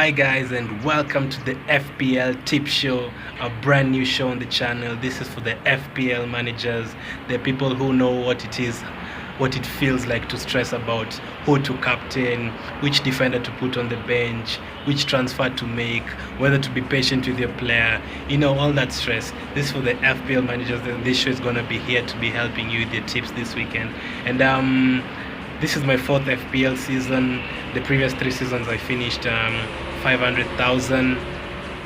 Hi guys, and welcome to the FPL tip show, a brand new show on the channel. This is for the FPL managers, the people who know what it is, what it feels like to stress about who to captain, which defender to put on the bench, which transfer to make, whether to be patient with your player, all that stress. This is for the FPL managers. This show is going to be here to be helping you with your tips this weekend. And this is my fourth FPL season. The previous 3 seasons I finished 500,000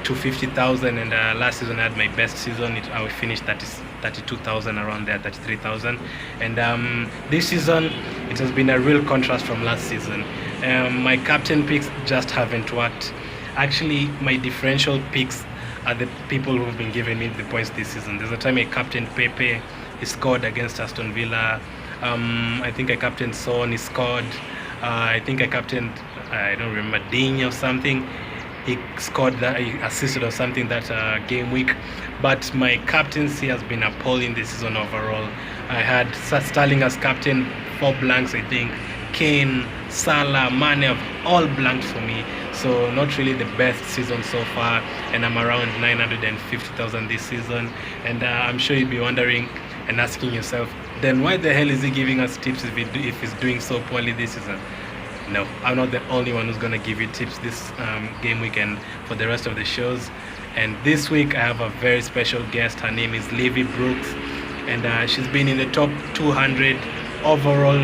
to 50,000, and last season I had my best season. I finished 32,000, around there, 33,000. And this season it has been a real contrast from last season. My captain picks just haven't worked. Actually, my differential picks are the people who've been giving me the points this season. There's a time I captained Pepe, he scored against Aston Villa. I think I captained Son, he scored. I think I captained, I don't remember, Ding or something. He scored, that he assisted or something that game week. But my captaincy has been appalling this season overall. I had Sterling as captain, 4 blanks I think. Kane, Salah, Mane have all blanked for me. So not really the best season so far, and I'm around 950,000 this season. And I'm sure you'd be wondering and asking yourself, then why the hell is he giving us tips if he's doing so poorly this season? No, I'm not the only one who's going to give you tips this game weekend for the rest of the shows. And this week I have a very special guest. Her name is Livi Brooks, and she's been in the top 200 overall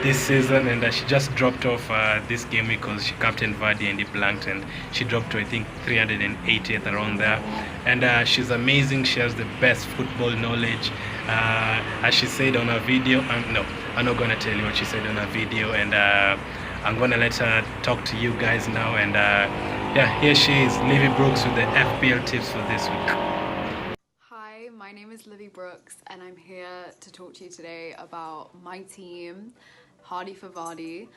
this season, and she just dropped off this game week because she captained Vardy and he blanked, and she dropped to I think 380th, around there. And she's amazing. She has the best football knowledge. As she said on her video, no, I'm not gonna tell you what she said on her video, and I'm gonna let her talk to you guys now. And yeah, here she is, Livi Brooks, with the FPL tips for this week. Hi, my name is Livi Brooks, and I'm here to talk to you today about my team, Hardy for Vardy,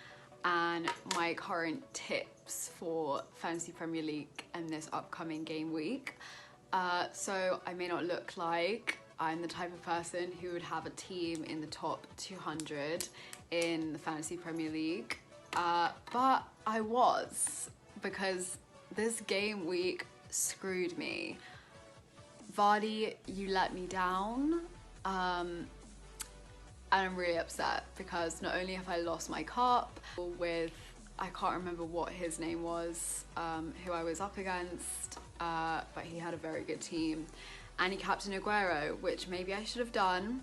and my current tips for Fantasy Premier League and this upcoming game week. So I may not look like I'm the type of person who would have a team in the top 200 in the Fantasy Premier League, but I was, because this game week screwed me. Vardy, you let me down, and I'm really upset because not only have I lost my cup with, I can't remember what his name was, who I was up against, but he had a very good team. And he captained Aguero, which maybe I should have done,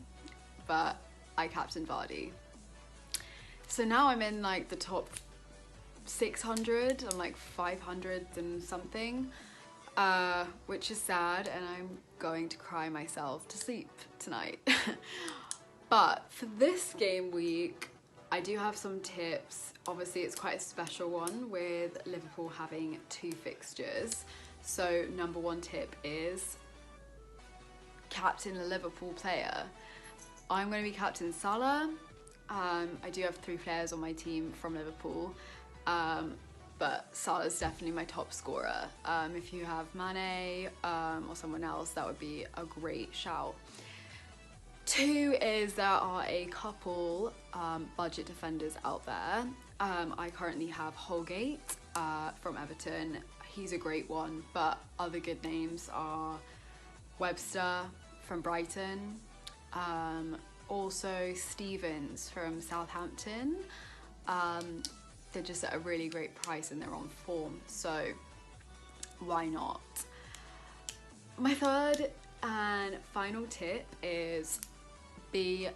but I captained Vardy. So now I'm in like the top 600, I'm like 500 and something, which is sad, and I'm going to cry myself to sleep tonight. But for this game week, I do have some tips. Obviously it's quite a special one with Liverpool having 2 fixtures. So number 1 tip is captain a Liverpool player. I'm going to be captain Salah. I do have 3 players on my team from Liverpool, but Salah's definitely my top scorer. If you have Mane or someone else, that would be a great shout. 2 is there are a couple budget defenders out there. I currently have Holgate from Everton. He's a great one, but other good names are Webster from Brighton, also Stevens from Southampton. They're just at a really great price and they're on form, so why not? My third and final tip is be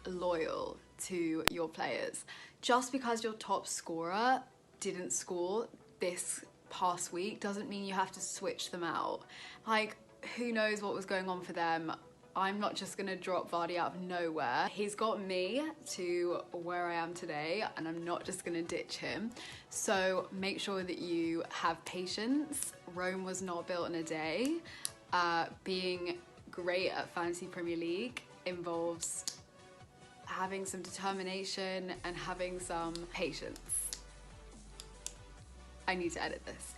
loyal to your players. Just because your top scorer didn't score this past week doesn't mean you have to switch them out. Like, who knows what was going on for them? I'm not just gonna drop Vardy out of nowhere. He's got me to where I am today, and I'm not just gonna ditch him. So make sure that you have patience. Rome was not built in a day. Being great at Fantasy Premier League involves having some determination and having some patience. I need to edit this.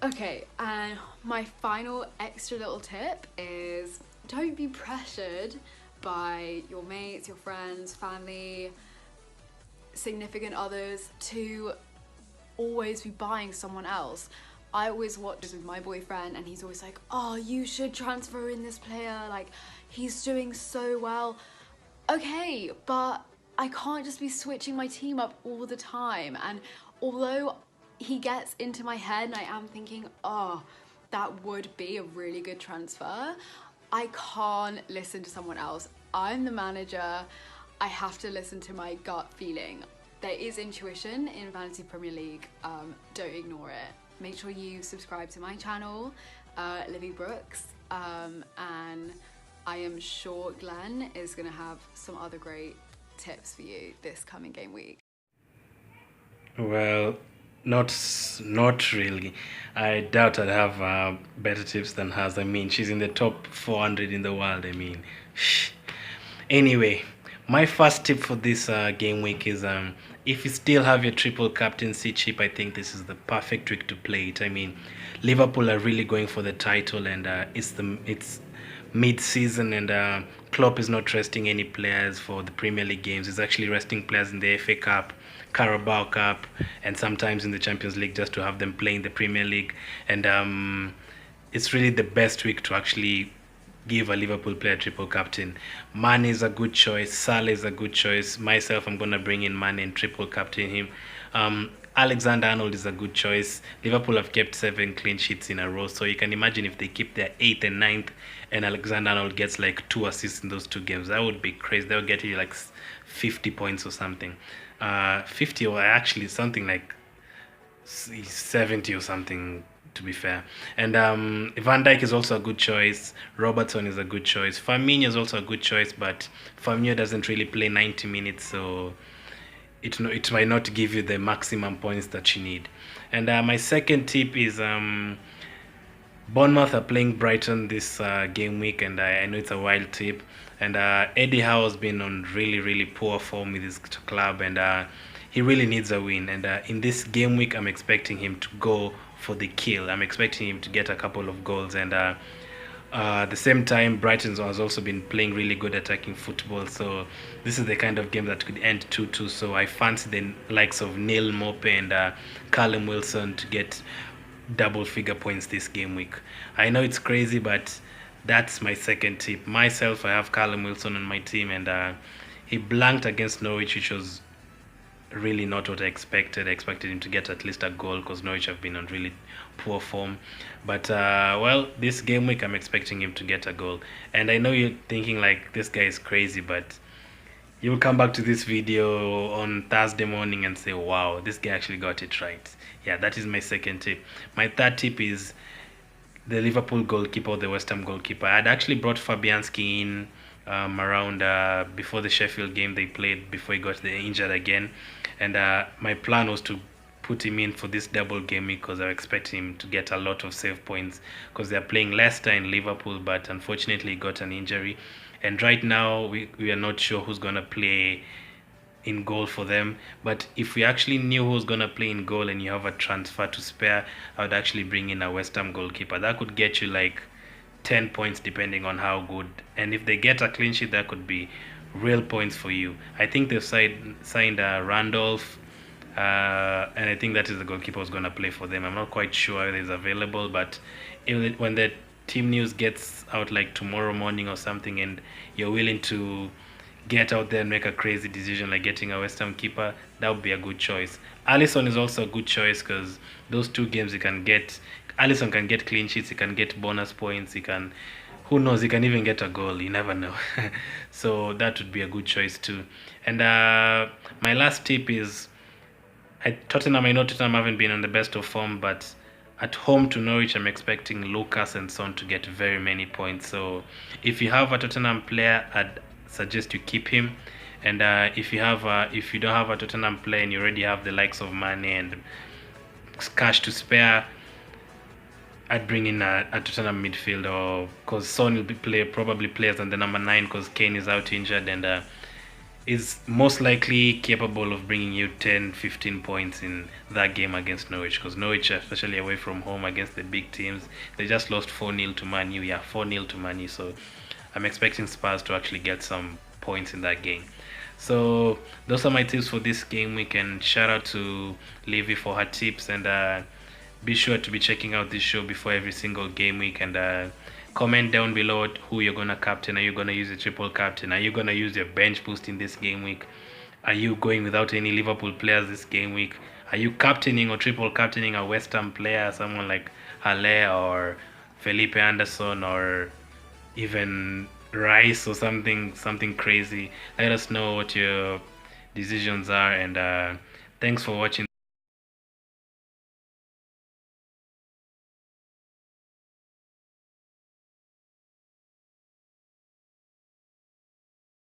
Okay, and my final extra little tip is don't be pressured by your mates, your friends, family, significant others to always be buying someone else. I always watch this with my boyfriend and he's always like, oh, you should transfer in this player, like he's doing so well. Okay, but I can't just be switching my team up all the time. And although he gets into my head and I am thinking, oh, that would be a really good transfer, I can't listen to someone else. I'm the manager. I have to listen to my gut feeling. There is intuition in Fantasy Premier League. Don't ignore it. Make sure you subscribe to my channel, Livi Brooks, and I am sure Glenn is going to have some other great tips for you this coming game week. Well, not really. I doubt I'd have better tips than hers. I mean, she's in the top 400 in the world. I mean, anyway, my first tip for this game week is if you still have your triple captaincy chip, I think this is the perfect week to play it. I mean, Liverpool are really going for the title, and it's mid-season, and Klopp is not resting any players for the Premier League games. He's actually resting players in the FA Cup, Carabao Cup, and sometimes in the Champions League just to have them play in the Premier League. And it's really the best week to actually give a Liverpool player triple captain. Mane is a good choice. Salah is a good choice. Myself, I'm going to bring in Mane and triple captain him. Alexander-Arnold is a good choice. Liverpool have kept 7 clean sheets in a row, so you can imagine if they keep their 8th and 9th and Alexander-Arnold gets like 2 assists in those 2 games, that would be crazy. They'll get you like 50 points or something. 50 or actually something like 70 or something, to be fair. And Van Dijk is also a good choice. Robertson is a good choice. Firmino is also a good choice, but Firmino doesn't really play 90 minutes, so it might not give you the maximum points that you need. And my second tip is Bournemouth are playing Brighton this game week, and I know it's a wild tip. And Eddie Howe has been on really poor form with his club, and he really needs a win. And in this game week, I'm expecting him to go for the kill. I'm expecting him to get a couple of goals, and at the same time, Brighton has also been playing really good attacking football, so this is the kind of game that could end 2-2. So I fancy the likes of Neil Mope and Callum Wilson to get double figure points this game week. I know it's crazy, but that's my second tip. Myself, I have Callum Wilson on my team, and he blanked against Norwich, which was really not what I expected. I expected him to get at least a goal because Norwich have been on really poor form. But well, this game week I'm expecting him to get a goal. And I know you're thinking like, this guy is crazy, but you'll come back to this video on Thursday morning and say, wow, this guy actually got it right. Yeah, that is my second tip. My third tip is the Liverpool goalkeeper or the West Ham goalkeeper. I had actually brought Fabianski in around before the Sheffield game they played, before he got injured again, and my plan was to put him in for this double game because I expect him to get a lot of save points because they're playing Leicester and Liverpool, but unfortunately he got an injury, and right now we are not sure who's gonna play in goal for them. But if we actually knew who's gonna play in goal and you have a transfer to spare, I would actually bring in a West Ham goalkeeper. That could get you like 10 points depending on how good, and if they get a clean sheet, that could be real points for you. I think they've signed Randolph, and I think that is the goalkeeper who's going to play for them. I'm not quite sure if it's available, but when the team news gets out like tomorrow morning or something and you're willing to get out there and make a crazy decision like getting a West Ham keeper, that would be a good choice. Alisson is also a good choice because those 2 games you can get, Alisson can get clean sheets, he can get bonus points, he can, who knows, he can even get a goal, you never know. So that would be a good choice too. And my last tip is, Tottenham, I know Tottenham haven't been on the best of form, but at home to Norwich, I'm expecting Lucas and Son to get very many points. So if you have a Tottenham player, I'd suggest you keep him. And if you don't have a Tottenham player and you already have the likes of Mane and cash to spare, I'd bring in a Tottenham midfielder, because Son will probably plays on the number 9 because Kane is out injured, and is most likely capable of bringing you 10-15 points in that game against Norwich, because Norwich, especially away from home against the big teams, they just lost 4-0 to Man U. Yeah, 4-0 to Man U. So I'm expecting Spurs to actually get some points in that game. So those are my tips for this game week, and shout out to Livi for her tips, and be sure to be checking out this show before every single game week, and comment down below who you're gonna captain. Are you gonna use a triple captain? Are you gonna use your bench boost in this game week? Are you going without any Liverpool players this game week? Are you captaining or triple captaining a West Ham player, someone like Halle or Felipe Anderson, or even Rice, or something crazy? Let us know what your decisions are, and thanks for watching.